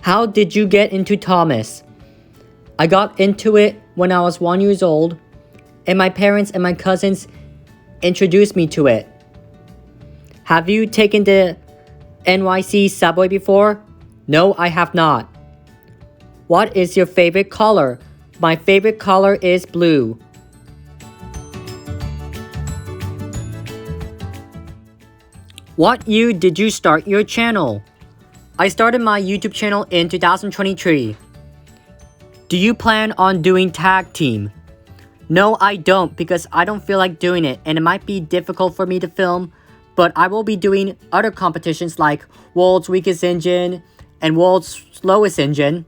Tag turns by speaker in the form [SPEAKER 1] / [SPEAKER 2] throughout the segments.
[SPEAKER 1] How did you get into Thomas? I got into it when I was 1 year old, and my parents and my cousins introduced me to it. Have you taken the NYC subway before? No, I have not. What is your favorite color? My favorite color is blue. What year did you start your channel? I started my YouTube channel in 2023. Do you plan on doing tag team? No, I don't, because I don't feel like doing it and it might be difficult for me to film, but I will be doing other competitions like World's Weakest Engine and World's Slowest Engine.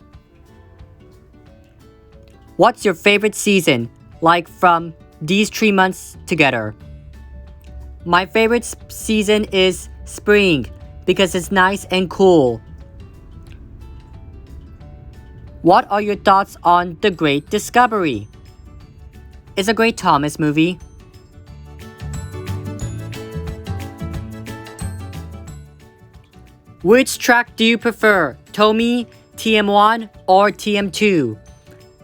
[SPEAKER 1] What's your favorite season, like from these 3 months together? My favorite season is spring because it's nice and cool. What are your thoughts on The Great Discovery? It's a great Thomas movie. Which track do you prefer, Tomy, TM1, or TM2?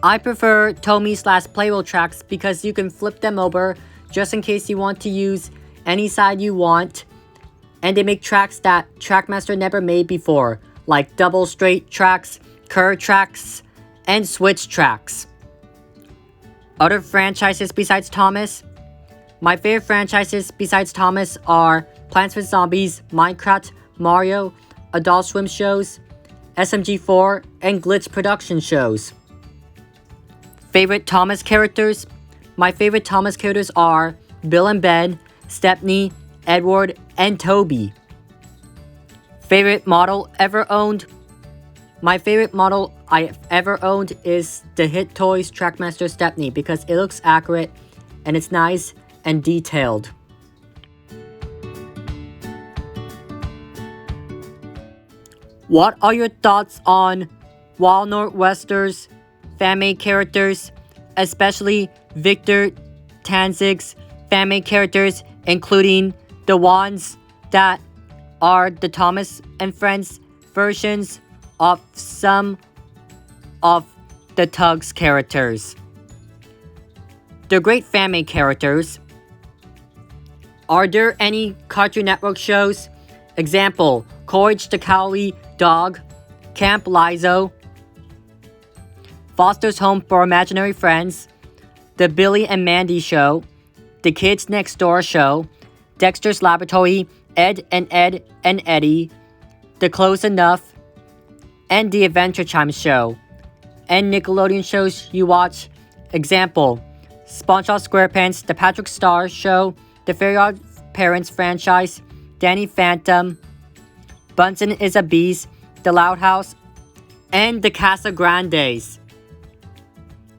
[SPEAKER 1] I prefer Tomy/Playable tracks because you can flip them over just in case you want to use any side you want, and they make tracks that Trackmaster never made before, like double straight tracks, curve tracks, and switch tracks. Other franchises besides Thomas? My favorite franchises besides Thomas are Plants vs Zombies, Minecraft, Mario, Adult Swim shows, SMG4, and Glitch production shows. Favorite Thomas characters? My favorite Thomas characters are Bill and Ben, Stepney, Edward, and Toby. Favorite model ever owned? My favorite model I've ever owned is the Hit Toys Trackmaster Stepney because it looks accurate and it's nice and detailed. What are your thoughts on Wild Northwestern's fan-made characters, especially Victor Tanzig's fan-made characters, including the ones that are the Thomas and Friends versions of some of the Tugs characters? The great fan-made characters. Are there any Cartoon Network shows? Example, Courage the Cowardly Dog, Camp Lizo, Foster's Home for Imaginary Friends, The Billy and Mandy Show, The Kids Next Door Show, Dexter's Laboratory, Ed and Eddie, The Close Enough, and The Adventure Time Show, and Nickelodeon shows you watch. Example, SpongeBob SquarePants, The Patrick Star Show, The Fairly Odd Parents franchise, Danny Phantom, Bunsen is a Beast, The Loud House, and The Casa Grandes.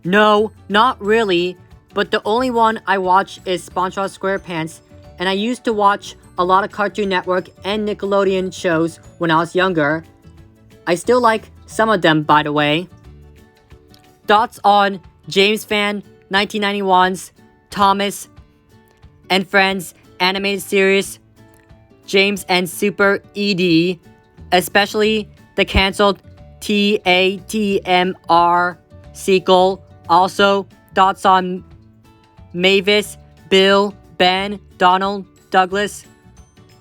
[SPEAKER 1] No, not really, but the only one I watch is SpongeBob SquarePants, and I used to watch a lot of Cartoon Network and Nickelodeon shows when I was younger. I still like some of them, by the way. Thoughts on James Fan 1991's Thomas and Friends animated series, James and Super ED, especially the cancelled TATMR sequel. Also, thoughts on Mavis, Bill, Ben, Donald, Douglas,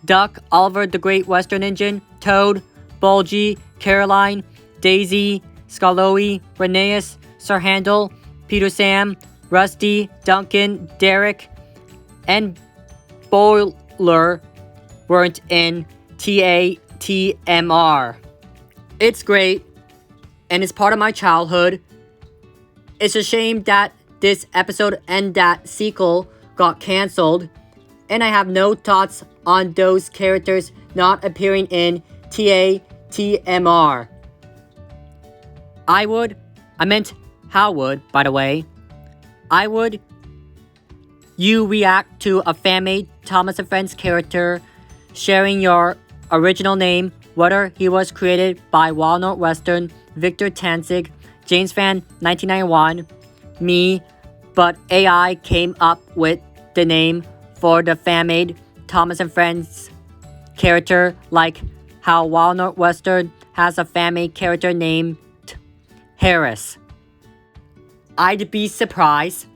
[SPEAKER 1] Duck, Oliver the Great Western Engine, Toad, Bulgy, Caroline, Daisy, Scarloey, Rheneas, Sir Handel, Peter Sam, Rusty, Duncan, Derek, and Boiler weren't in TATMR. It's great, and it's part of my childhood. It's a shame that this episode and that sequel got cancelled, and I have no thoughts on those characters not appearing in TATMR. How would, by the way, you react to a fan-made Thomas and Friends character sharing your original name, whether he was created by Wild Northwestern, Victor Tanzig, James Fan 1991, me, but AI came up with the name for the fan-made Thomas and Friends character, like how Wild Northwestern has a family character named Harris? I'd be surprised.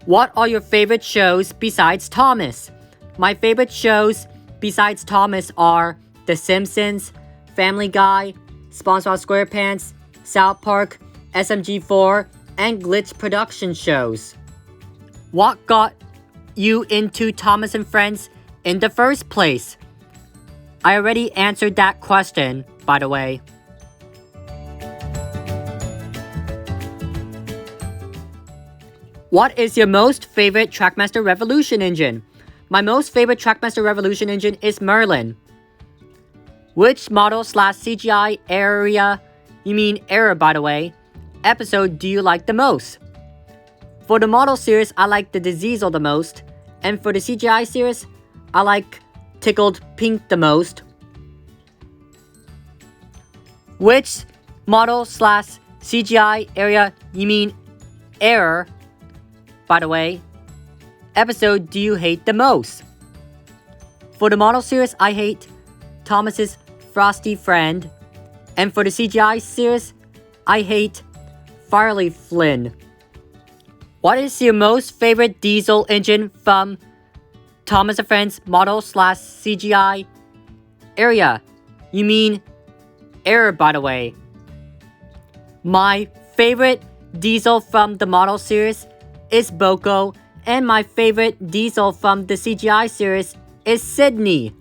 [SPEAKER 1] What are your favorite shows besides Thomas? My favorite shows besides Thomas are The Simpsons, Family Guy, SpongeBob SquarePants, South Park, SMG4, and Glitch production shows. What got you into Thomas and Friends in the first place? I already answered that question, by the way. What is your most favorite Trackmaster Revolution engine? My most favorite Trackmaster Revolution engine is Merlin. Which model/CGI area, you mean error by the way, episode do you like the most? For the model series, I like the Diesel the most, and for the CGI series, I like Tickled Pink the most. Which model/CGI area, you mean error, by the way, episode do you hate the most? For the model series, I hate Thomas's frosty friend, and for the CGI series, I hate Farley Flynn. What is your most favorite diesel engine from Thomas and Friends model/CGI area? You mean error, by the way. My favorite diesel from the model series is Boko, and my favorite diesel from the CGI series is Sydney.